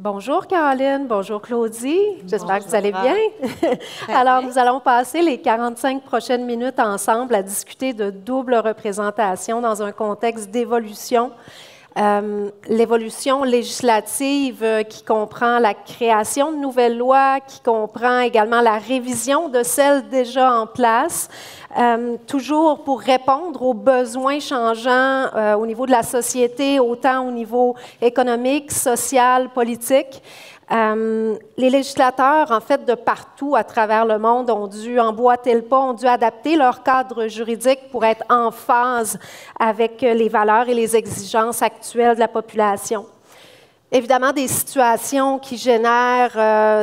Bonjour Caroline, bonjour Claudie, j'espère que vous allez bien. Bien. Alors, nous allons passer les 45 prochaines minutes ensemble à discuter de double représentation dans un contexte d'évolution. L'évolution législative qui comprend la création de nouvelles lois, qui comprend également la révision de celles déjà en place, toujours pour répondre aux besoins changeants au niveau de la société, autant au niveau économique, social, politique. Les législateurs, en fait, de partout à travers le monde ont dû emboîter le pas, ont dû adapter leur cadre juridique pour être en phase avec les valeurs et les exigences actuelles de la population. Évidemment, des situations qui génèrent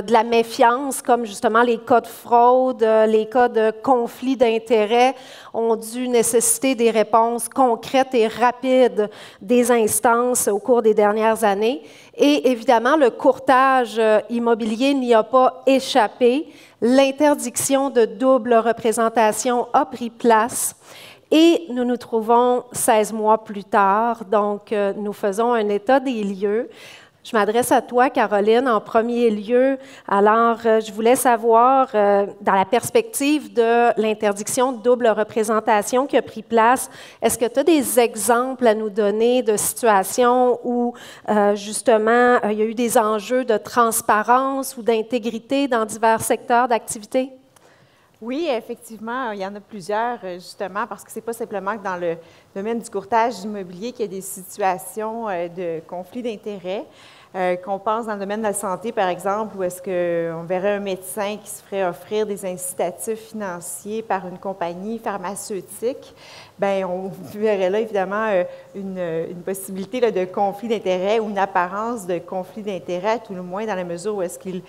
de la méfiance, comme justement les cas de fraude, les cas de conflit d'intérêts, ont dû nécessiter des réponses concrètes et rapides des instances au cours des dernières années. Et évidemment, le courtage immobilier n'y a pas échappé. L'interdiction de double représentation a pris place. Et nous nous trouvons 16 mois plus tard, donc nous faisons un état des lieux. Je m'adresse à toi, Caroline, en premier lieu. Alors, je voulais savoir, dans la perspective de l'interdiction de double représentation qui a pris place, est-ce que tu as des exemples à nous donner de situations où, justement, il y a eu des enjeux de transparence ou d'intégrité dans divers secteurs d'activité? Oui, effectivement, il y en a plusieurs, justement, parce que ce n'est pas simplement que dans le domaine du courtage immobilier qu'il y a des situations de conflit d'intérêts. Qu'on pense dans le domaine de la santé, par exemple, où est-ce qu'on verrait un médecin qui se ferait offrir des incitatifs financiers par une compagnie pharmaceutique, bien, on verrait là, évidemment, une possibilité là, de conflit d'intérêts ou une apparence de conflit d'intérêts, tout le moins dans la mesure où est-ce qu'il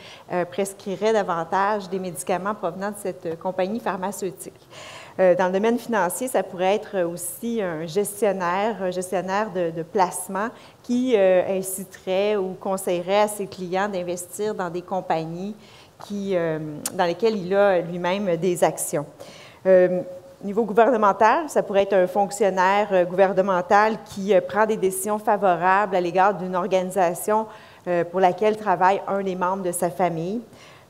prescrirait davantage des médicaments provenant de cette compagnie pharmaceutique. Dans le domaine financier, ça pourrait être aussi un gestionnaire de placement qui inciterait ou conseillerait à ses clients d'investir dans des compagnies dans lesquelles il a lui-même des actions. Au niveau gouvernemental, ça pourrait être un fonctionnaire gouvernemental qui prend des décisions favorables à l'égard d'une organisation pour laquelle travaille un des membres de sa famille.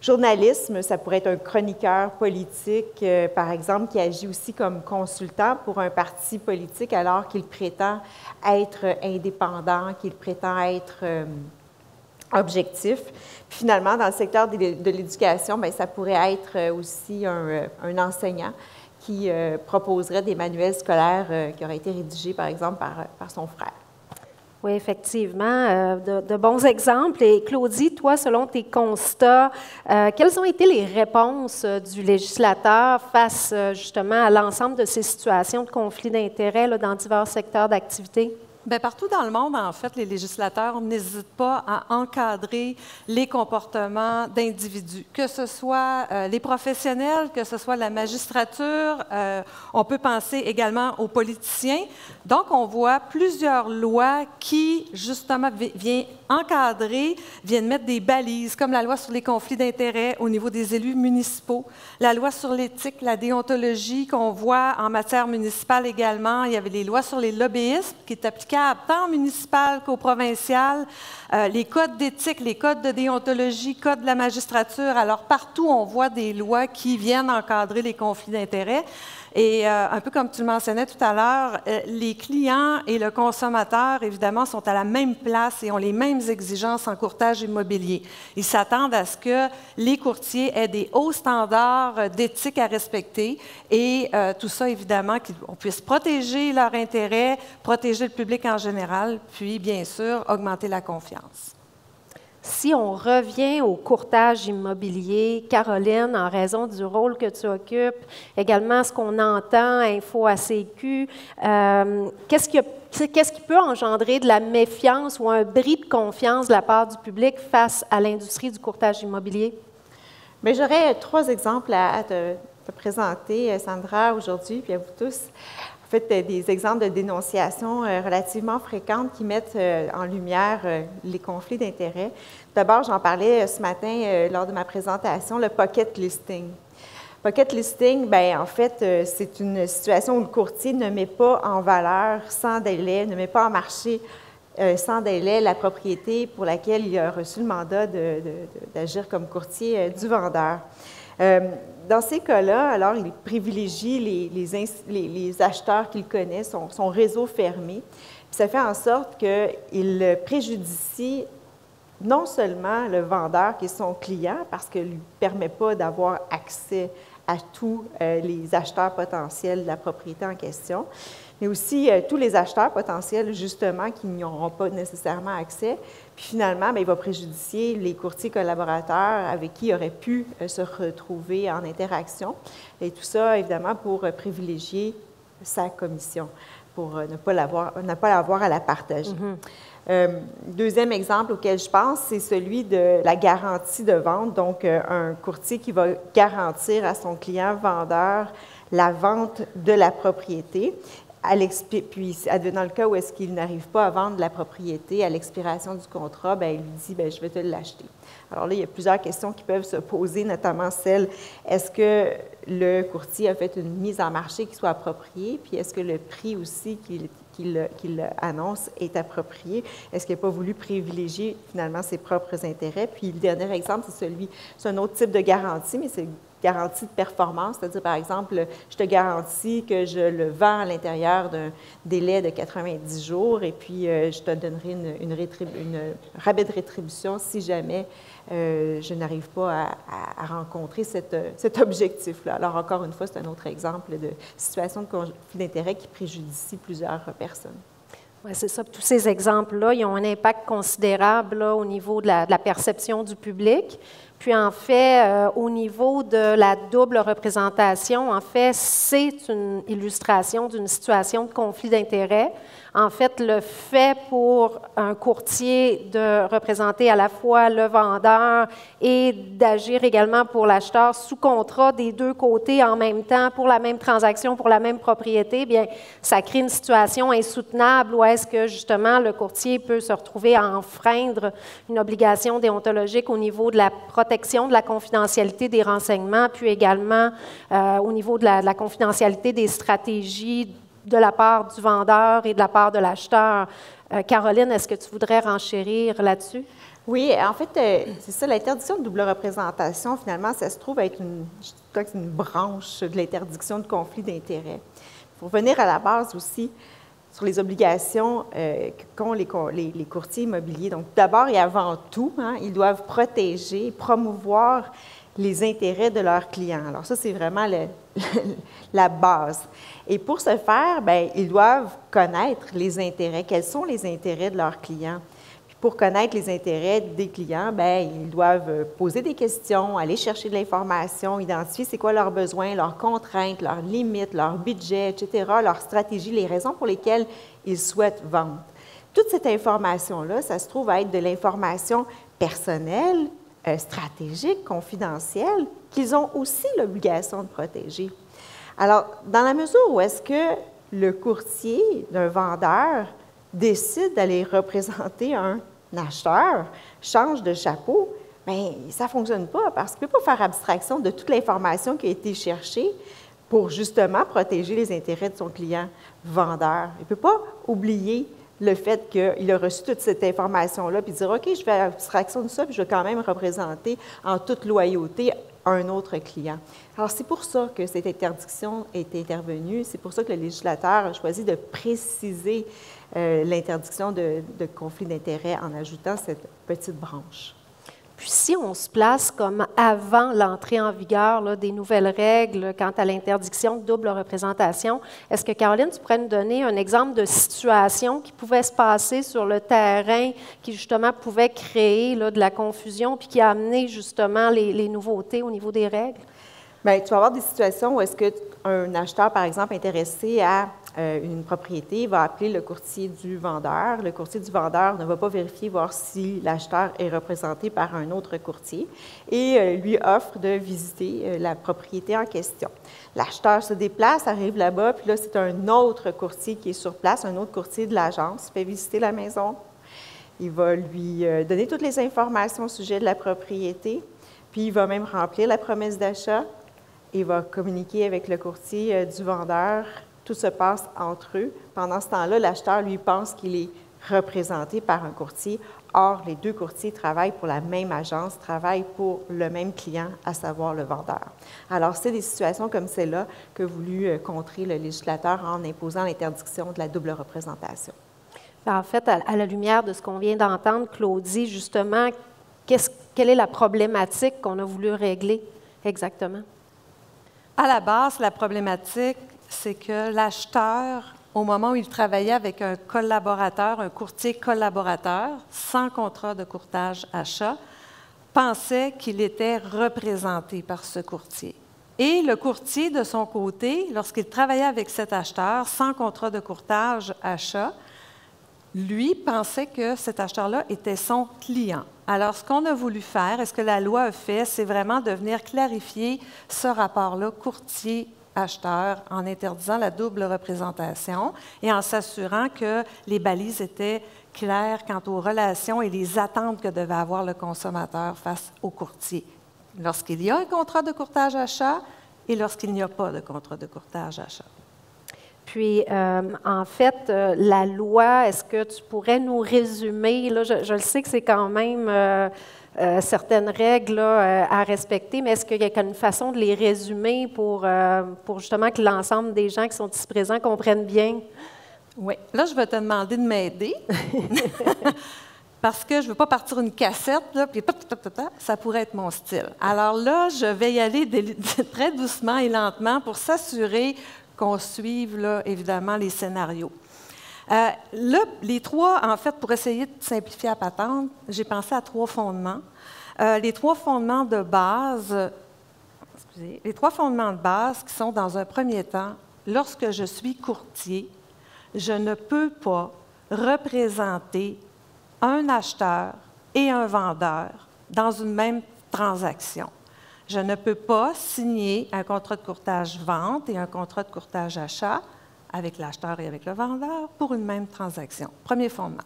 Journalisme, ça pourrait être un chroniqueur politique, par exemple, qui agit aussi comme consultant pour un parti politique alors qu'il prétend être indépendant, qu'il prétend être objectif. Puis finalement, dans le secteur de l'éducation, bien, ça pourrait être aussi un enseignant qui proposerait des manuels scolaires qui auraient été rédigés, par exemple, par son frère. Oui, effectivement, de bons exemples. Et Claudie, toi, selon tes constats, quelles ont été les réponses du législateur face justement à l'ensemble de ces situations de conflit d'intérêts là, dans divers secteurs d'activité? Bien, partout dans le monde, en fait, les législateurs n'hésitent pas à encadrer les comportements d'individus, que ce soit les professionnels, que ce soit la magistrature. On peut penser également aux politiciens. Donc, on voit plusieurs lois qui, justement, viennent encadrer, viennent mettre des balises, comme la loi sur les conflits d'intérêts au niveau des élus municipaux, la loi sur l'éthique, la déontologie qu'on voit en matière municipale également. Il y avait les lois sur les lobbyistes qui est applicable tant municipal qu'au provincial, les codes d'éthique, les codes de déontologie, codes de la magistrature. Alors, partout, on voit des lois qui viennent encadrer les conflits d'intérêts. Et un peu comme tu le mentionnais tout à l'heure, les clients et le consommateur, évidemment, sont à la même place et ont les mêmes exigences en courtage immobilier. Ils s'attendent à ce que les courtiers aient des hauts standards d'éthique à respecter et tout ça, évidemment, qu'on puisse protéger leurs intérêts, protéger le public en général, puis, bien sûr, augmenter la confiance. Si on revient au courtage immobilier, Caroline, en raison du rôle que tu occupes, également ce qu'on entend, InfoACQ, qu'est-ce qui peut engendrer de la méfiance ou un bris de confiance de la part du public face à l'industrie du courtage immobilier? Bien, j'aurais 3 exemples à te présenter, Sandra, aujourd'hui, puis à vous tous. En fait, des exemples de dénonciations relativement fréquentes qui mettent en lumière les conflits d'intérêts. D'abord, j'en parlais ce matin lors de ma présentation, le pocket listing. Pocket listing, bien, en fait, c'est une situation où le courtier ne met pas en valeur sans délai, ne met pas en marché sans délai la propriété pour laquelle il a reçu le mandat d'agir comme courtier du vendeur. Dans ces cas-là, alors, il privilégie les acheteurs qu'il connaît, son réseau fermé. Puis ça fait en sorte qu'il préjudicie non seulement le vendeur qui est son client, parce qu'il ne lui permet pas d'avoir accès à tous les acheteurs potentiels de la propriété en question, mais aussi tous les acheteurs potentiels, justement, qui n'y auront pas nécessairement accès. Puis finalement, bien, il va préjudier les courtiers collaborateurs avec qui il aurait pu se retrouver en interaction. Et tout ça, évidemment, pour privilégier sa commission, pour ne pas l'avoir à la partager. Deuxième exemple auquel je pense, c'est celui de la garantie de vente. Donc, un courtier qui va garantir à son client vendeur la vente de la propriété. Puis, advenant le cas où est-ce qu'il n'arrive pas à vendre la propriété à l'expiration du contrat, bien, il lui dit, bien, je vais te l'acheter. Alors là, il y a plusieurs questions qui peuvent se poser, notamment celle, est-ce que le courtier a fait une mise en marché qui soit appropriée, puis est-ce que le prix aussi qu'il annonce est approprié? Est-ce qu'il n'a pas voulu privilégier finalement ses propres intérêts? Puis le dernier exemple, c'est un autre type de garantie, mais c'est garantie de performance, c'est-à-dire, par exemple, je te garantis que je le vends à l'intérieur d'un délai de 90 jours et puis je te donnerai une rabais de rétribution si jamais je n'arrive pas à rencontrer cet objectif-là. Alors, encore une fois, c'est un autre exemple de situation de conflit d'intérêt qui préjudicie plusieurs personnes. Oui, c'est ça. Tous ces exemples-là, ils ont un impact considérable là, au niveau de la perception du public. Puis, en fait, au niveau de la double représentation, en fait, c'est une illustration d'une situation de conflit d'intérêts. En fait, le fait pour un courtier de représenter à la fois le vendeur et d'agir également pour l'acheteur sous contrat des deux côtés en même temps pour la même transaction, pour la même propriété, bien, ça crée une situation insoutenable où est-ce que, justement, le courtier peut se retrouver à enfreindre une obligation déontologique au niveau de la protection de la confidentialité des renseignements, puis également au niveau de la confidentialité des stratégies de la part du vendeur et de la part de l'acheteur. Caroline, est-ce que tu voudrais renchérir là-dessus? Oui, en fait, c'est ça, l'interdiction de double représentation, finalement, ça se trouve être une branche de l'interdiction de conflit d'intérêts. Pour revenir à la base aussi, sur les obligations qu'ont les courtiers immobiliers. Donc, d'abord et avant tout, ils doivent protéger, promouvoir les intérêts de leurs clients. Alors ça, c'est vraiment la base. Et pour ce faire, bien, ils doivent connaître les intérêts. Quels sont les intérêts de leurs clients? Puis pour connaître les intérêts des clients, bien, ils doivent poser des questions, aller chercher de l'information, identifier c'est quoi leurs besoins, leurs contraintes, leurs limites, leur budget, etc., leur stratégie, les raisons pour lesquelles ils souhaitent vendre. Toute cette information-là, ça se trouve à être de l'information personnelle, stratégique, confidentielle, qu'ils ont aussi l'obligation de protéger. Alors, dans la mesure où est-ce que le courtier d'un vendeur décide d'aller représenter un acheteur, change de chapeau, bien, ça ne fonctionne pas parce qu'il ne peut pas faire abstraction de toute l'information qui a été cherchée pour justement protéger les intérêts de son client vendeur. Il ne peut pas oublier le fait qu'il a reçu toute cette information-là, puis dire, OK, je fais abstraction de ça, puis je vais quand même représenter en toute loyauté un autre client. Alors, c'est pour ça que cette interdiction est intervenue. C'est pour ça que le législateur a choisi de préciser l'interdiction de conflit d'intérêts en ajoutant cette petite branche. Puis si on se place comme avant l'entrée en vigueur là, des nouvelles règles quant à l'interdiction de double représentation, est-ce que, Caroline, tu pourrais nous donner un exemple de situation qui pouvait se passer sur le terrain, qui justement pouvait créer là, de la confusion, puis qui a amené justement les nouveautés au niveau des règles? Bien, tu vas avoir des situations où est-ce qu'un acheteur, par exemple, intéressé à une propriété va appeler le courtier du vendeur. Le courtier du vendeur ne va pas vérifier, voir si l'acheteur est représenté par un autre courtier et lui offre de visiter la propriété en question. L'acheteur se déplace, arrive là-bas, puis là, c'est un autre courtier qui est sur place, un autre courtier de l'agence, fait visiter la maison. Il va lui donner toutes les informations au sujet de la propriété, puis il va même remplir la promesse d'achat. Il va communiquer avec le courtier du vendeur. Tout se passe entre eux. Pendant ce temps-là, l'acheteur, lui, pense qu'il est représentés par un courtier. Or, les deux courtiers travaillent pour la même agence, travaillent pour le même client, à savoir le vendeur. Alors, c'est des situations comme celle-là qu'a voulu contrer le législateur en imposant l'interdiction de la double représentation. En fait, à la lumière de ce qu'on vient d'entendre, Claudie, justement, quelle est la problématique qu'on a voulu régler exactement? À la base, la problématique, c'est que l'acheteur, au moment où il travaillait avec un collaborateur, un courtier collaborateur, sans contrat de courtage achat, pensait qu'il était représenté par ce courtier. Et le courtier, de son côté, lorsqu'il travaillait avec cet acheteur, sans contrat de courtage achat, lui pensait que cet acheteur-là était son client. Alors, ce qu'on a voulu faire, et ce que la loi a fait, c'est vraiment de venir clarifier ce rapport-là courtier-acheteur en interdisant la double représentation et en s'assurant que les balises étaient claires quant aux relations et les attentes que devait avoir le consommateur face au courtier lorsqu'il y a un contrat de courtage-achat et lorsqu'il n'y a pas de contrat de courtage-achat. Puis, en fait, la loi, est-ce que tu pourrais nous résumer, là, je le sais que c'est quand même certaines règles là, à respecter, mais est-ce qu'il y a une façon de les résumer pour justement que l'ensemble des gens qui sont ici présents comprennent bien? Oui. Là, je vais te demander de m'aider parce que je ne veux pas partir une cassette, là, puis ça pourrait être mon style. Alors là, je vais y aller très doucement et lentement pour s'assurer qu'on suive, là, évidemment, les scénarios. Les trois, en fait, pour essayer de simplifier la patente, j'ai pensé à trois fondements. Les trois fondements de base, qui sont, dans un premier temps, lorsque je suis courtier, je ne peux pas représenter un acheteur et un vendeur dans une même transaction. Je ne peux pas signer un contrat de courtage-vente et un contrat de courtage-achat avec l'acheteur et avec le vendeur pour une même transaction. Premier fondement.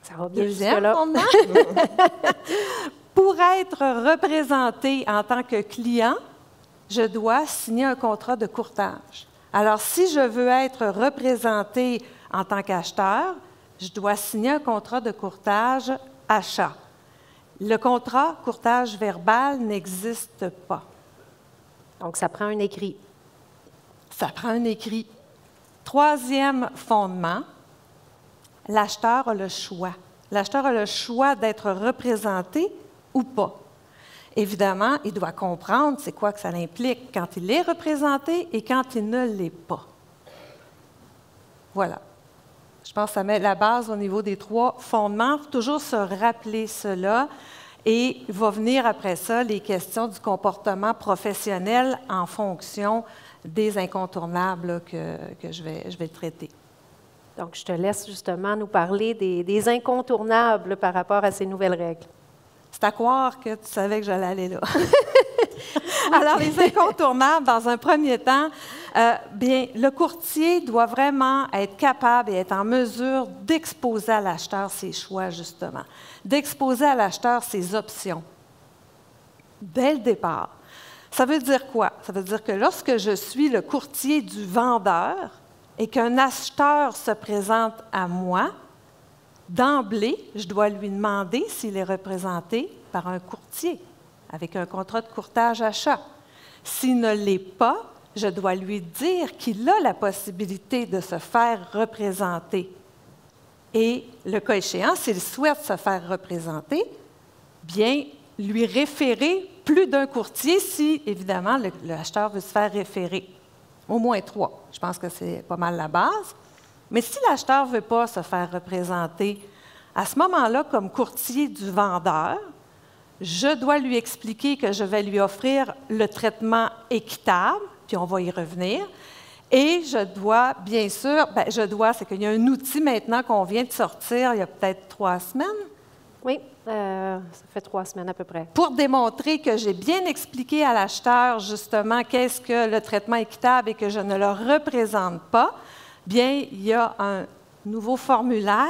Ça va bien. Deuxième fondement. Pour être représenté en tant que client, je dois signer un contrat de courtage. Alors, si je veux être représenté en tant qu'acheteur, je dois signer un contrat de courtage-achat. Le contrat courtage verbal n'existe pas. Donc, ça prend un écrit. Ça prend un écrit. Troisième fondement, l'acheteur a le choix. L'acheteur a le choix d'être représenté ou pas. Évidemment, il doit comprendre c'est quoi que ça implique quand il est représenté et quand il ne l'est pas. Voilà. Je pense que ça met la base au niveau des trois fondements. Il faut toujours se rappeler cela. Et il va venir après ça les questions du comportement professionnel en fonction des incontournables là, que je vais traiter. Donc, je te laisse justement nous parler des incontournables par rapport à ces nouvelles règles. C'est à croire que tu savais que j'allais aller là. Alors, les incontournables, dans un premier temps, bien, le courtier doit vraiment être capable et être en mesure d'exposer à l'acheteur ses choix, justement, d'exposer à l'acheteur ses options, dès le départ. Ça veut dire quoi? Ça veut dire que lorsque je suis le courtier du vendeur et qu'un acheteur se présente à moi, d'emblée, je dois lui demander s'il est représenté par un courtier, avec un contrat de courtage-achat. S'il ne l'est pas, je dois lui dire qu'il a la possibilité de se faire représenter. Et le cas échéant, s'il souhaite se faire représenter, bien, lui référer plus d'un courtier si, évidemment, l'acheteur veut se faire référer. Au moins 3. Je pense que c'est pas mal la base. Mais si l'acheteur ne veut pas se faire représenter, à ce moment-là, comme courtier du vendeur, je dois lui expliquer que je vais lui offrir le traitement équitable, puis on va y revenir. Et je dois, bien sûr, c'est qu'il y a un outil maintenant qu'on vient de sortir il y a peut-être 3 semaines. Oui, ça fait 3 semaines à peu près. Pour démontrer que j'ai bien expliqué à l'acheteur, justement, qu'est-ce que le traitement équitable et que je ne le représente pas, bien, il y a un nouveau formulaire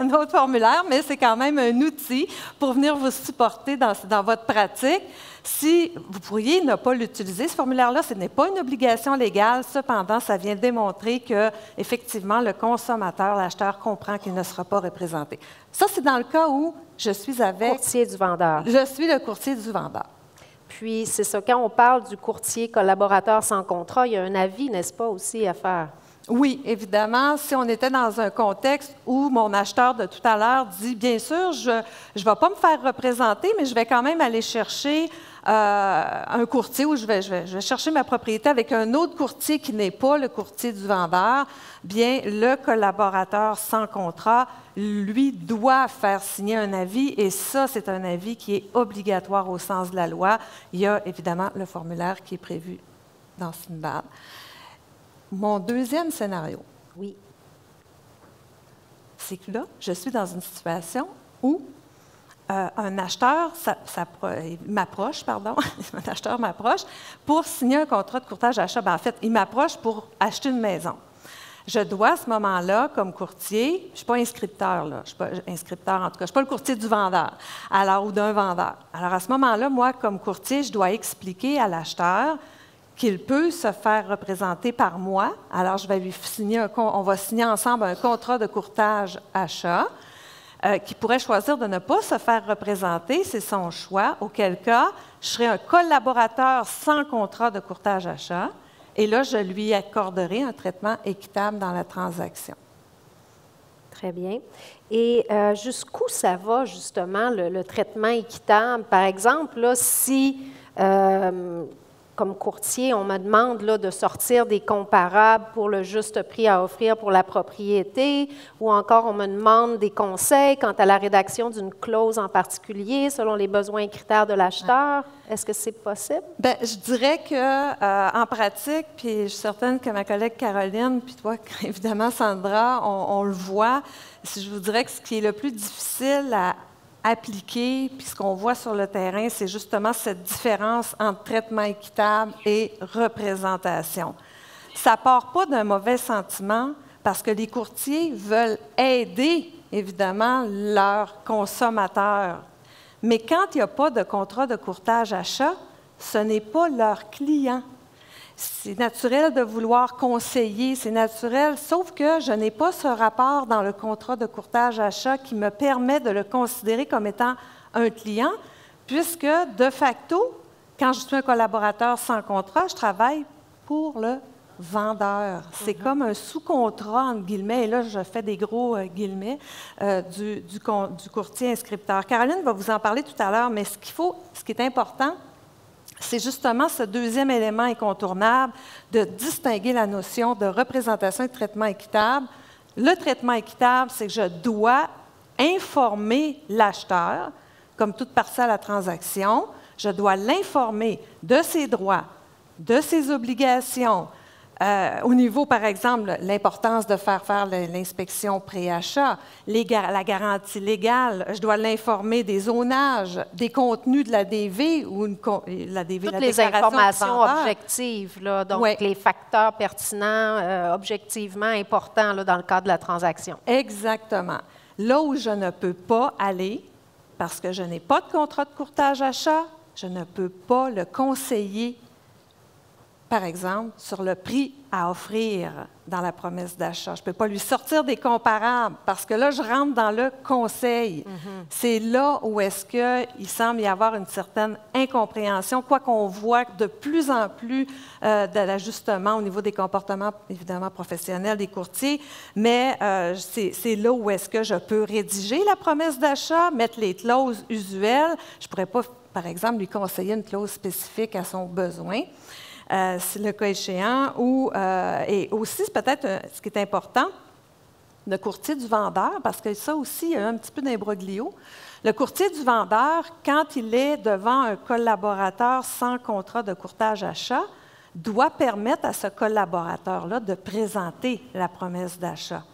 un autre formulaire, mais c'est quand même un outil pour venir vous supporter dans votre pratique. Si vous pourriez ne pas l'utiliser, ce formulaire-là, ce n'est pas une obligation légale. Cependant, ça vient démontrer que, effectivement, le consommateur, l'acheteur, comprend qu'il ne sera pas représenté. Ça, c'est dans le cas où je suis avec... Courtier du vendeur. Je suis le courtier du vendeur. Puis, c'est ça, quand on parle du courtier collaborateur sans contrat, il y a un avis, n'est-ce pas, aussi à faire? Oui, évidemment, si on était dans un contexte où mon acheteur de tout à l'heure dit, bien sûr, je ne vais pas me faire représenter, mais je vais quand même aller chercher un courtier où je vais chercher ma propriété avec un autre courtier qui n'est pas le courtier du vendeur, bien, le collaborateur sans contrat, lui, doit faire signer un avis, et ça, c'est un avis qui est obligatoire au sens de la loi. Il y a évidemment le formulaire qui est prévu dans SINBAD. Mon deuxième scénario, oui, c'est que là, je suis dans une situation où un acheteur m'approche, un acheteur m'approche pour signer un contrat de courtage-achat. En fait, il m'approche pour acheter une maison. Je dois, à ce moment-là, comme courtier, je ne suis pas inscripteur, là, je ne suis pas inscripteur en tout cas, je ne suis pas le courtier du vendeur ou d'un vendeur. Alors, à ce moment-là, moi, comme courtier, je dois expliquer à l'acheteur qu'il peut se faire représenter par moi. Alors, je vais lui signer on va signer ensemble un contrat de courtage-achat qui pourrait choisir de ne pas se faire représenter, c'est son choix, auquel cas, je serai un collaborateur sans contrat de courtage-achat, et là, je lui accorderai un traitement équitable dans la transaction. Très bien. Et jusqu'où ça va, justement, le traitement équitable? Par exemple, là, si... comme courtier, on me demande là, de sortir des comparables pour le juste prix à offrir pour la propriété, ou encore on me demande des conseils quant à la rédaction d'une clause en particulier selon les besoins et critères de l'acheteur. Est-ce que c'est possible? Bien, je dirais qu'en pratique, puis je suis certaine que ma collègue Caroline, puis toi, évidemment, Sandra, on le voit, je vous dirais que ce qui est le plus difficile à appliquer, puis ce qu'on voit sur le terrain, c'est justement cette différence entre traitement équitable et représentation. Ça ne part pas d'un mauvais sentiment parce que les courtiers veulent aider, évidemment, leurs consommateurs. Mais quand il n'y a pas de contrat de courtage-achat, ce n'est pas leur client. C'est naturel de vouloir conseiller, c'est naturel, sauf que je n'ai pas ce rapport dans le contrat de courtage-achat qui me permet de le considérer comme étant un client, puisque, de facto, quand je suis un collaborateur sans contrat, je travaille pour le vendeur. C'est comme un sous-contrat, entre guillemets, et là, je fais des gros guillemets, du courtier inscripteur. Caroline va vous en parler tout à l'heure, mais ce qui est important, c'est justement ce deuxième élément incontournable de distinguer la notion de représentation et de traitement équitable. Le traitement équitable, c'est que je dois informer l'acheteur, comme toute partie à la transaction, je dois l'informer de ses droits, de ses obligations, au niveau, par exemple, l'importance de faire l'inspection pré-achat, la garantie légale, je dois l'informer des zonages, des contenus de la DV ou la DV, toutes la les déclaration informations du vendeur. objectives, là, donc Oui. les facteurs pertinents, objectivement importants là, dans le cadre de la transaction. Exactement. Là où je ne peux pas aller, parce que je n'ai pas de contrat de courtage-achat, je ne peux pas le conseiller, par exemple, sur le prix à offrir dans la promesse d'achat. Je ne peux pas lui sortir des comparables parce que là, je rentre dans le conseil. C'est là où est-ce qu'il semble y avoir une certaine incompréhension, quoiqu'on voit de plus en plus de l'ajustement au niveau des comportements, évidemment, professionnels des courtiers, mais c'est là où est-ce que je peux rédiger la promesse d'achat, mettre les clauses usuelles. Je ne pourrais pas, par exemple, lui conseiller une clause spécifique à son besoin. C'est le cas échéant, et aussi, c'est peut-être ce qui est important, le courtier du vendeur, parce que ça aussi, il y a un petit peu d'imbroglio. Le courtier du vendeur, quand il est devant un collaborateur sans contrat de courtage-achat, doit permettre à ce collaborateur-là de présenter la promesse d'achat.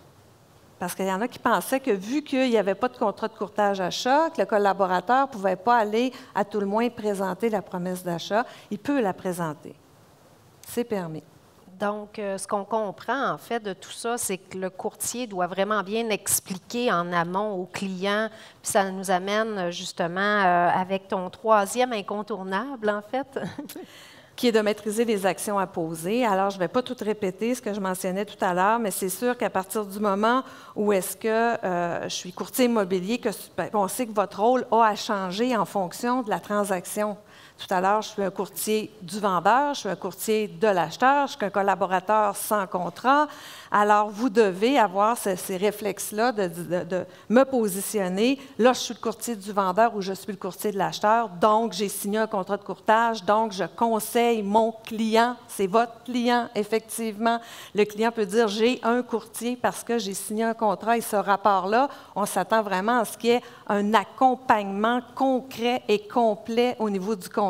Parce qu'il y en a qui pensaient que vu qu'il n'y avait pas de contrat de courtage-achat, que le collaborateur ne pouvait pas aller à tout le moins présenter la promesse d'achat, il peut la présenter. C'est permis. Donc, ce qu'on comprend, en fait, de tout ça, c'est que le courtier doit vraiment bien expliquer en amont au client. Puis ça nous amène justement avec ton troisième incontournable, en fait. Qui est de maîtriser les actions à poser. Alors, je ne vais pas tout répéter ce que je mentionnais tout à l'heure, mais c'est sûr qu'à partir du moment où est-ce que je suis courtier immobilier, on sait que votre rôle a à changer en fonction de la transaction. Tout à l'heure, je suis un courtier du vendeur, je suis un courtier de l'acheteur, je suis un collaborateur sans contrat. Alors, vous devez avoir ces réflexes-là de me positionner. Là, je suis le courtier du vendeur ou je suis le courtier de l'acheteur. Donc, j'ai signé un contrat de courtage. Donc, je conseille mon client. C'est votre client, effectivement. Le client peut dire, j'ai un courtier parce que j'ai signé un contrat. Et ce rapport-là, on s'attend vraiment à ce qu'il y ait un accompagnement concret et complet au niveau du conseil.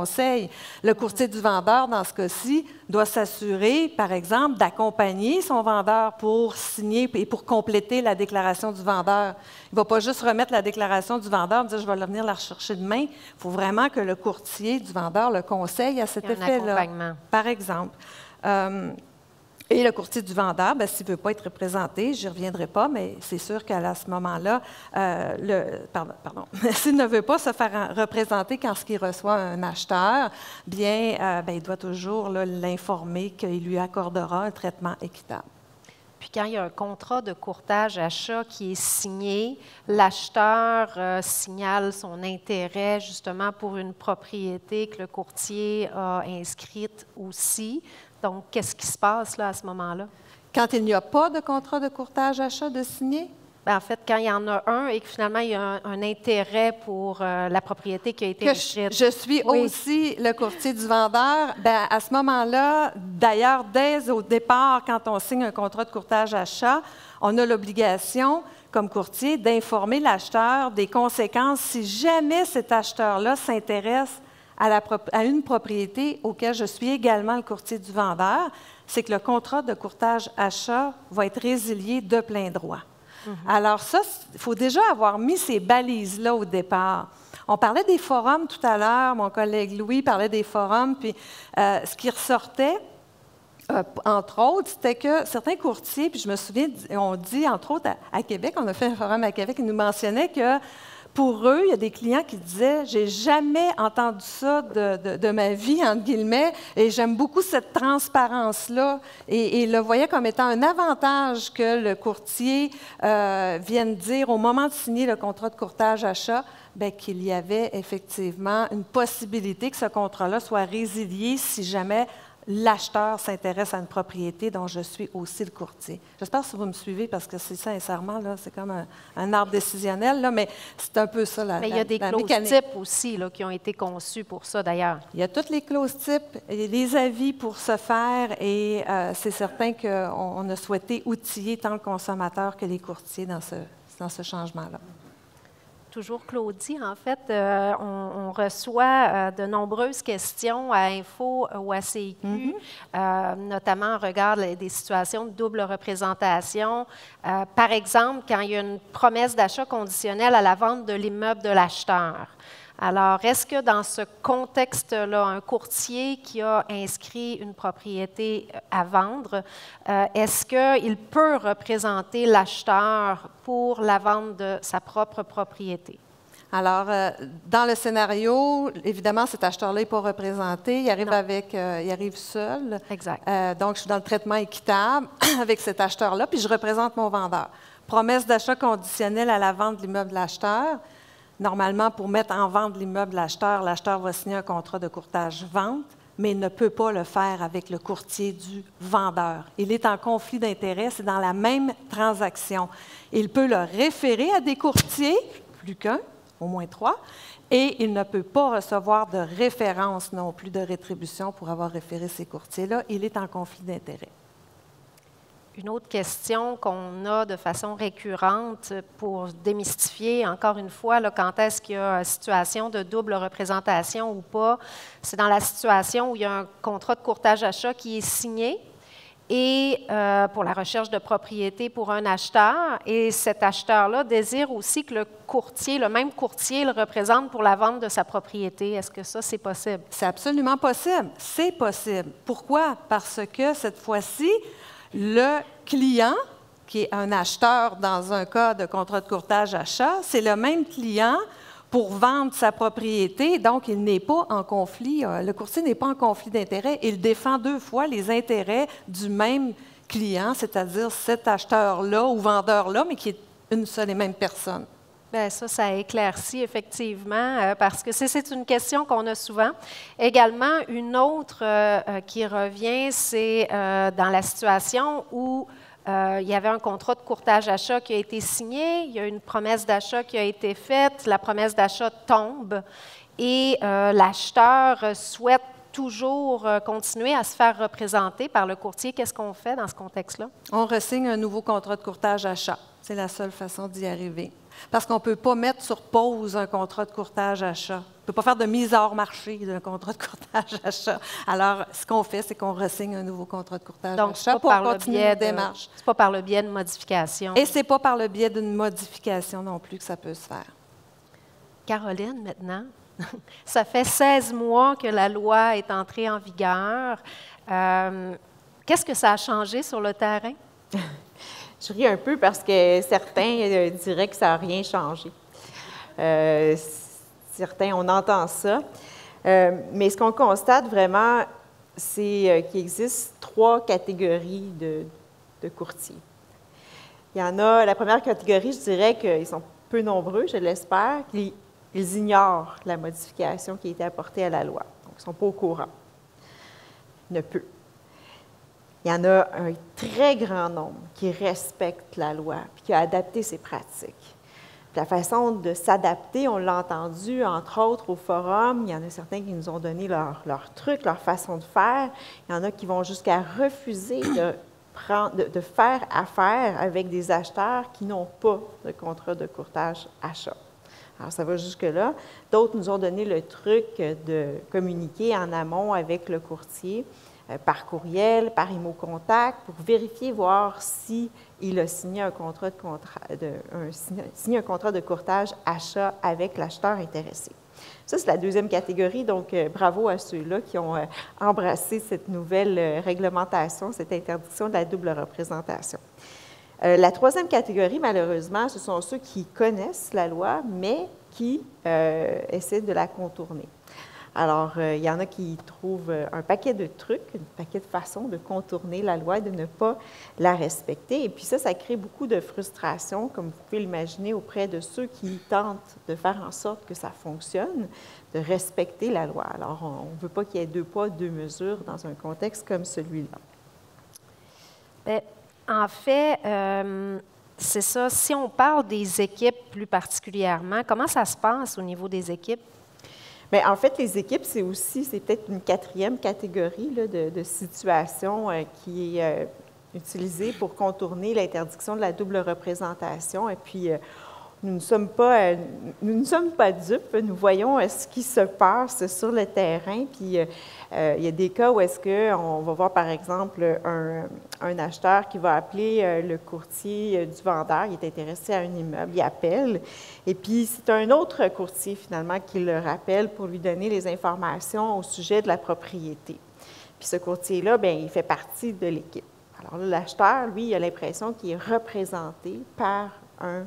Le courtier du vendeur, dans ce cas-ci, doit s'assurer, par exemple, d'accompagner son vendeur pour signer et pour compléter la déclaration du vendeur. Il ne va pas juste remettre la déclaration du vendeur et dire « je vais venir la rechercher demain ». Il faut vraiment que le courtier du vendeur le conseille à cet effet-là, par exemple. Et le courtier du vendeur, s'il ne veut pas être représenté, je n'y reviendrai pas, mais c'est sûr qu'à ce moment-là, s'il ne veut pas se faire représenter quand il reçoit un acheteur, il doit toujours l'informer qu'il lui accordera un traitement équitable. Puis quand il y a un contrat de courtage achat qui est signé, l'acheteur signale son intérêt justement pour une propriété que le courtier a inscrite aussi. Donc, qu'est-ce qui se passe là, à ce moment-là? Quand il n'y a pas de contrat de courtage achat de signé? En fait, quand il y en a un et que finalement, il y a un intérêt pour la propriété qui a été inscrite. Je suis aussi le courtier du vendeur. À ce moment-là, d'ailleurs, dès au départ, quand on signe un contrat de courtage achat, on a l'obligation, comme courtier, d'informer l'acheteur des conséquences si jamais cet acheteur-là s'intéresse à une propriété auquel je suis également le courtier du vendeur, c'est que le contrat de courtage achat va être résilié de plein droit. Alors ça, il faut déjà avoir mis ces balises-là au départ. On parlait des forums tout à l'heure, mon collègue Louis parlait des forums, puis ce qui ressortait, entre autres, c'était que certains courtiers, puis je me souviens, on dit, entre autres, à Québec, on a fait un forum à Québec, ils nous mentionnaient que pour eux, il y a des clients qui disaient « j'ai jamais entendu ça de ma vie », entre guillemets, et j'aime beaucoup cette transparence-là. Et ils le voyaient comme étant un avantage que le courtier vienne dire au moment de signer le contrat de courtage achat, qu'il y avait effectivement une possibilité que ce contrat-là soit résilié si jamais l'acheteur s'intéresse à une propriété dont je suis aussi le courtier. J'espère que vous me suivez parce que c'est sincèrement, là, c'est comme un arbre décisionnel, là, mais c'est un peu ça la mécanique. Mais il y a des clauses types aussi là, qui ont été conçues pour ça, d'ailleurs. Il y a toutes les clauses types, les avis pour ce faire, et c'est certain qu'on a souhaité outiller tant le consommateur que les courtiers dans ce changement-là. Toujours Claudie, en fait, on reçoit de nombreuses questions à Info ou à CIQ, notamment en regard des situations de double représentation. Par exemple, quand il y a une promesse d'achat conditionnelle à la vente de l'immeuble de l'acheteur. Alors, est-ce que dans ce contexte-là, un courtier qui a inscrit une propriété à vendre, est-ce qu'il peut représenter l'acheteur pour la vente de sa propre propriété? Alors, dans le scénario, évidemment, cet acheteur-là n'est pas représenté. Il arrive seul. Exact. Donc, je suis dans le traitement équitable avec cet acheteur-là, puis je représente mon vendeur. Promesse d'achat conditionnelle à la vente de l'immeuble de l'acheteur. Normalement, pour mettre en vente l'immeuble de l'acheteur va signer un contrat de courtage-vente, mais il ne peut pas le faire avec le courtier du vendeur. Il est en conflit d'intérêts, c'est dans la même transaction. Il peut le référer à des courtiers, plus qu'un, au moins 3, et il ne peut pas recevoir de référence non plus de rétribution pour avoir référé ces courtiers-là. Il est en conflit d'intérêts. Une autre question qu'on a de façon récurrente pour démystifier, encore une fois, là, quand est-ce qu'il y a une situation de double représentation ou pas, c'est dans la situation où il y a un contrat de courtage achat qui est signé et pour la recherche de propriété pour un acheteur. Et cet acheteur-là désire aussi que le même courtier, le représente pour la vente de sa propriété. Est-ce que ça, c'est possible? C'est absolument possible. C'est possible. Pourquoi? Parce que cette fois-ci, le client, qui est un acheteur dans un cas de contrat de courtage achat, c'est le même client pour vendre sa propriété, donc il n'est pas en conflit, le courtier n'est pas en conflit d'intérêts, il défend 2 fois les intérêts du même client, c'est-à-dire cet acheteur-là ou vendeur-là, mais qui est une seule et même personne. Bien, ça éclaircit effectivement, parce que c'est une question qu'on a souvent. Également, une autre qui revient, c'est dans la situation où il y avait un contrat de courtage-achat qui a été signé, il y a une promesse d'achat qui a été faite, la promesse d'achat tombe et l'acheteur souhaite toujours continuer à se faire représenter par le courtier. Qu'est-ce qu'on fait dans ce contexte-là? On ressigne un nouveau contrat de courtage-achat. C'est la seule façon d'y arriver. Parce qu'on ne peut pas mettre sur pause un contrat de courtage-achat. On ne peut pas faire de mise hors marché d'un contrat de courtage-achat. Alors, ce qu'on fait, c'est qu'on ressigne un nouveau contrat de courtage-achat pour continuer la démarche. Ce n'est pas par le biais de modification. Et ce n'est pas par le biais d'une modification non plus que ça peut se faire. Caroline, maintenant, ça fait 16 mois que la loi est entrée en vigueur. Qu'est-ce que ça a changé sur le terrain? Je ris un peu parce que certains diraient que ça n'a rien changé. Certains, on entend ça. Mais ce qu'on constate vraiment, c'est qu'il existe 3 catégories de courtiers. Il y en a, la première catégorie, je dirais qu'ils sont peu nombreux, je l'espère, qu'ils ignorent la modification qui a été apportée à la loi. Donc, ils ne sont pas au courant. Il y en a peu. Il y en a un très grand nombre qui respectent la loi et qui a adapté ses pratiques. Puis la façon de s'adapter, on l'a entendu, entre autres, au forum. Il y en a certains qui nous ont donné leurs trucs, leur façon de faire. Il y en a qui vont jusqu'à refuser de faire affaire avec des acheteurs qui n'ont pas de contrat de courtage-achat. Alors, ça va jusque-là. D'autres nous ont donné le truc de communiquer en amont avec le courtier par courriel, par IMO-Contact, pour vérifier, voir s'il a signé un contrat signé un contrat de courtage-achat avec l'acheteur intéressé. Ça, c'est la deuxième catégorie, donc bravo à ceux-là qui ont embrassé cette nouvelle réglementation, cette interdiction de la double représentation. La troisième catégorie, malheureusement, ce sont ceux qui connaissent la loi, mais qui essaient de la contourner. Alors, il y en a qui trouvent un paquet de trucs, un paquet de façons de contourner la loi et de ne pas la respecter. Et puis ça crée beaucoup de frustration, comme vous pouvez l'imaginer, auprès de ceux qui tentent de faire en sorte que ça fonctionne, de respecter la loi. Alors, on ne veut pas qu'il y ait 2 poids, 2 mesures dans un contexte comme celui-là. Bien, en fait, c'est ça. Si on parle des équipes plus particulièrement, comment ça se passe au niveau des équipes? Bien, en fait, les équipes, c'est peut-être une 4e catégorie là, de situation qui est utilisée pour contourner l'interdiction de la double représentation. Et puis, nous ne sommes pas dupes. Nous voyons ce qui se passe sur le terrain. Puis, il y a des cas où est-ce qu'on va voir, par exemple, un acheteur qui va appeler le courtier du vendeur. Il est intéressé à un immeuble, il appelle. Et puis, c'est un autre courtier, finalement, qui le rappelle pour lui donner les informations au sujet de la propriété. Puis, ce courtier-là, bien, il fait partie de l'équipe. Alors là, l'acheteur, lui, il a l'impression qu'il est représenté par un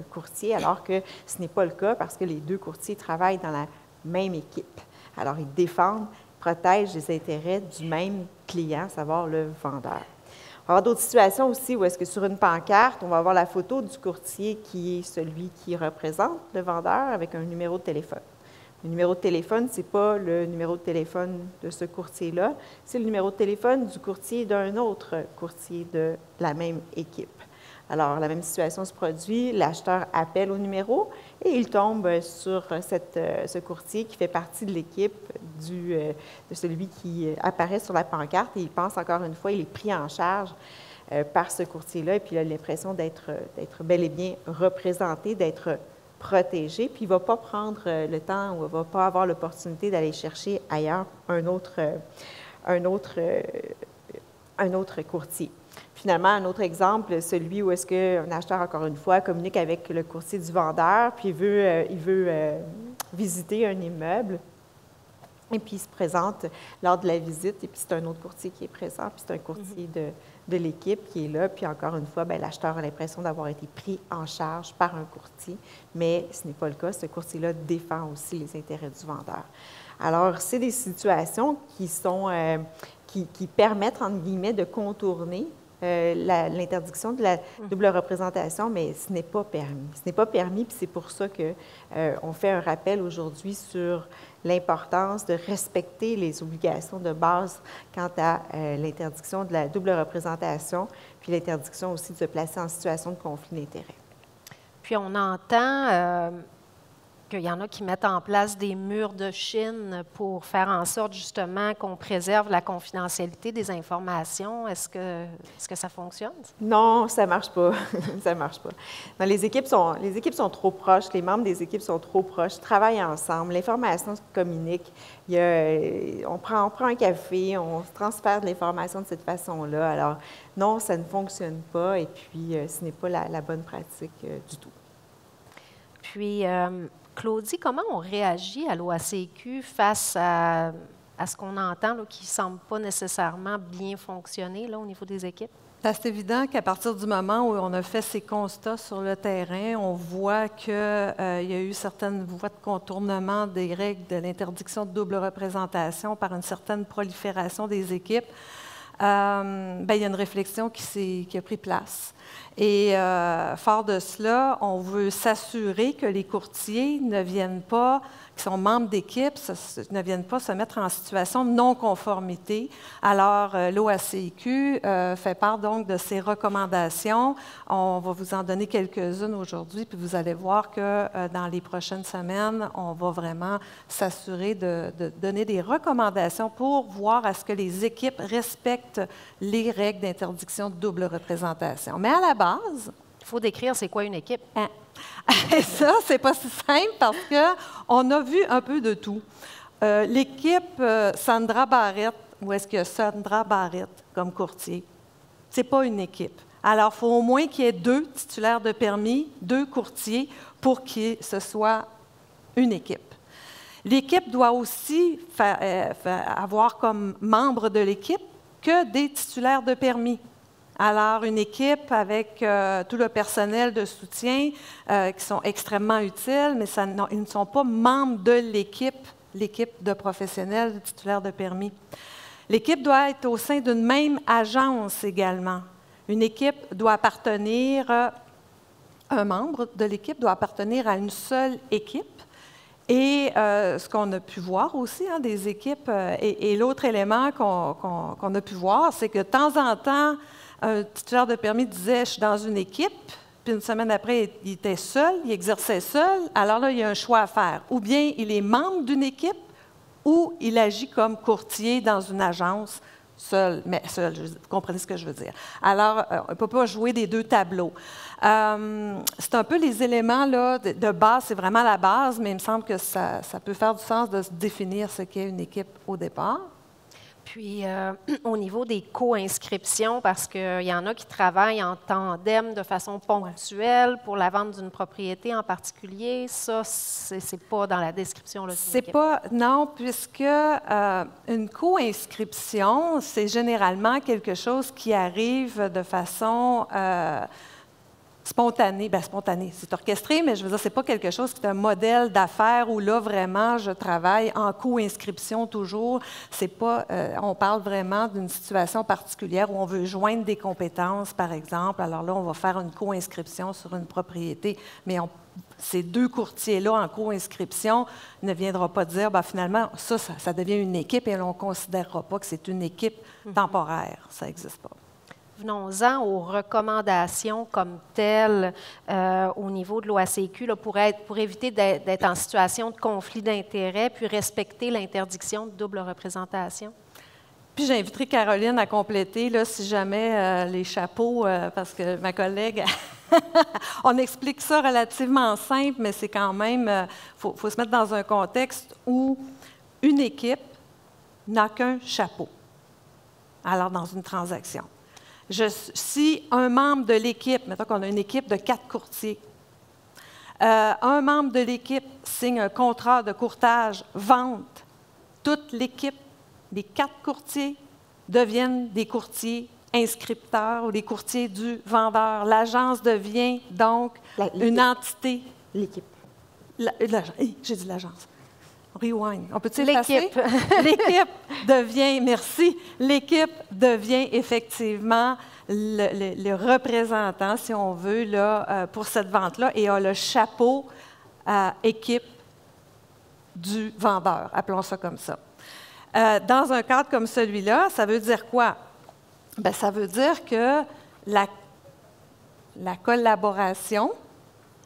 courtier, alors que ce n'est pas le cas parce que les 2 courtiers travaillent dans la même équipe. Alors, ils défendent, protègent les intérêts du même client, à savoir le vendeur. On va avoir d'autres situations aussi où est-ce que sur une pancarte, on va avoir la photo du courtier qui est celui qui représente le vendeur avec un numéro de téléphone. Le numéro de téléphone, ce n'est pas le numéro de téléphone de ce courtier-là, c'est le numéro de téléphone du courtier d'un autre courtier de la même équipe. Alors, la même situation se produit, l'acheteur appelle au numéro et il tombe sur ce courtier qui fait partie de l'équipe de celui qui apparaît sur la pancarte et il pense encore une fois, il est pris en charge par ce courtier-là et puis il a l'impression d'être bel et bien représenté, d'être protégé, puis il ne va pas prendre le temps ou il ne va pas avoir l'opportunité d'aller chercher ailleurs un autre un autre courtier. Finalement, un autre exemple, celui où est-ce qu'un acheteur, encore une fois, communique avec le courtier du vendeur, puis il veut visiter un immeuble, et puis il se présente lors de la visite, et puis c'est un autre courtier qui est présent, puis c'est un courtier de l'équipe qui est là, puis encore une fois, bien, l'acheteur a l'impression d'avoir été pris en charge par un courtier, mais ce n'est pas le cas. Ce courtier-là défend aussi les intérêts du vendeur. Alors, c'est des situations qui sont, qui permettent, entre guillemets, de contourner l'interdiction de la double représentation, mais ce n'est pas permis. Ce n'est pas permis, puis c'est pour ça qu'on fait un rappel aujourd'hui sur l'importance de respecter les obligations de base quant à l'interdiction de la double représentation, puis l'interdiction aussi de se placer en situation de conflit d'intérêts. Puis on entend qu'il y en a qui mettent en place des murs de Chine pour faire en sorte justement qu'on préserve la confidentialité des informations. Est-ce que ça fonctionne? Non, ça ne marche pas. Ça ne marche pas. Non, les équipes sont trop proches, les membres des équipes sont trop proches, travaillent ensemble, l'information se communique. On prend un café, on se transfère de l'information de cette façon-là. Alors, non, ça ne fonctionne pas et puis ce n'est pas la bonne pratique du tout. Puis, Claudie, comment on réagit à l'OACQ face à ce qu'on entend là, qui ne semble pas nécessairement bien fonctionner là, au niveau des équipes? C'est évident qu'à partir du moment où on a fait ces constats sur le terrain, on voit qu'il y a eu certaines voies de contournement des règles de l'interdiction de double représentation par une certaine prolifération des équipes. Bien, il y a une réflexion qui a pris place. Et fort de cela, on veut s'assurer que les courtiers ne viennent pas, qui sont membres d'équipe, ne viennent pas se mettre en situation de non-conformité. Alors, l'OACQ fait part donc de ses recommandations. On va vous en donner quelques-unes aujourd'hui, puis vous allez voir que dans les prochaines semaines, on va vraiment s'assurer de donner des recommandations pour voir à ce que les équipes respectent les règles d'interdiction de double représentation. Mais à la base, il faut décrire c'est quoi une équipe. Et ça, c'est pas si simple parce qu'on a vu un peu de tout. L'équipe Sandra Barrett, où est-ce qu'il y a Sandra Barrett comme courtier? C'est pas une équipe. Alors, il faut au moins qu'il y ait 2 titulaires de permis, 2 courtiers pour que ce soit une équipe. L'équipe doit aussi avoir comme membre de l'équipe que des titulaires de permis. Alors, une équipe avec tout le personnel de soutien qui sont extrêmement utiles, mais ils ne sont pas membres de l'équipe de professionnels titulaires de permis. L'équipe doit être au sein d'une même agence également. Une équipe doit appartenir, un membre de l'équipe doit appartenir à une seule équipe. Et ce qu'on a pu voir aussi des équipes, et l'autre élément qu'on a pu voir, c'est que de temps en temps, un titulaire de permis disait « je suis dans une équipe », puis une semaine après, il était seul, il exerçait seul. Alors là, il y a un choix à faire. Ou bien il est membre d'une équipe, ou il agit comme courtier dans une agence seul, mais seul, vous comprenez ce que je veux dire. Alors, on ne peut pas jouer des 2 tableaux. C'est un peu les éléments là, de base, c'est vraiment la base, mais il me semble que ça peut faire du sens de se définir ce qu'est une équipe au départ. Puis, au niveau des co-inscriptions, parce qu'il y en a qui travaillent en tandem de façon ponctuelle pour la vente d'une propriété en particulier, ça, c'est pas dans la description. C'est pas, non, puisque une co-inscription, c'est généralement quelque chose qui arrive de façon spontanée. Bien, spontanée, c'est orchestré, mais je veux dire, c'est pas quelque chose qui est un modèle d'affaires où là, vraiment, je travaille en co-inscription toujours. C'est pas, on parle vraiment d'une situation particulière où on veut joindre des compétences, par exemple. Alors là, on va faire une co-inscription sur une propriété, mais ces 2 courtiers-là en co-inscription ne viendront pas dire, bien, finalement, ça devient une équipe et on ne considérera pas que c'est une équipe temporaire. Ça n'existe pas. Venons-en aux recommandations comme telles au niveau de l'OACQ pour éviter d'être en situation de conflit d'intérêts puis respecter l'interdiction de double représentation. Puis j'inviterai Caroline à compléter, là, si jamais les chapeaux, parce que ma collègue, on explique ça relativement simple, mais c'est quand même, faut se mettre dans un contexte où une équipe n'a qu'un chapeau. alors dans une transaction. Si un membre de l'équipe, mettons qu'on a une équipe de 4 courtiers, un membre de l'équipe signe un contrat de courtage vente, toute l'équipe, les 4 courtiers, deviennent des courtiers inscripteurs ou des courtiers du vendeur. L'agence devient donc une entité. L'équipe. J'ai dit l'agence. Rewind. On peut-tu effacer? L'équipe. L'équipe devient, merci, l'équipe devient effectivement le représentant, si on veut, là, pour cette vente-là et a le chapeau équipe du vendeur, appelons ça comme ça. Dans un cadre comme celui-là, ça veut dire quoi? Bien, ça veut dire que la collaboration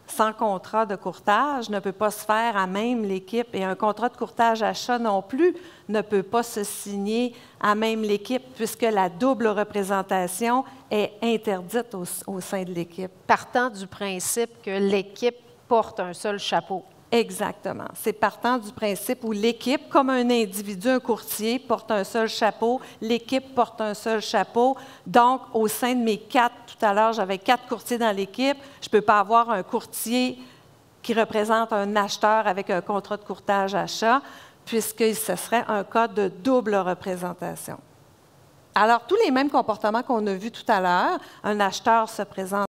sans contrat de courtage ne peut pas se faire à même l'équipe et un contrat de courtage achat non plus ne peut pas se signer à même l'équipe puisque la double représentation est interdite au sein de l'équipe. Partant du principe que l'équipe porte un seul chapeau. Exactement. C'est partant du principe où l'équipe, comme un individu, un courtier, porte un seul chapeau, l'équipe porte un seul chapeau. Donc, au sein de mes 4, tout à l'heure, j'avais 4 courtiers dans l'équipe, je ne peux pas avoir un courtier qui représente un acheteur avec un contrat de courtage achat, puisque ce serait un cas de double représentation. Alors, tous les mêmes comportements qu'on a vus tout à l'heure, un acheteur se présente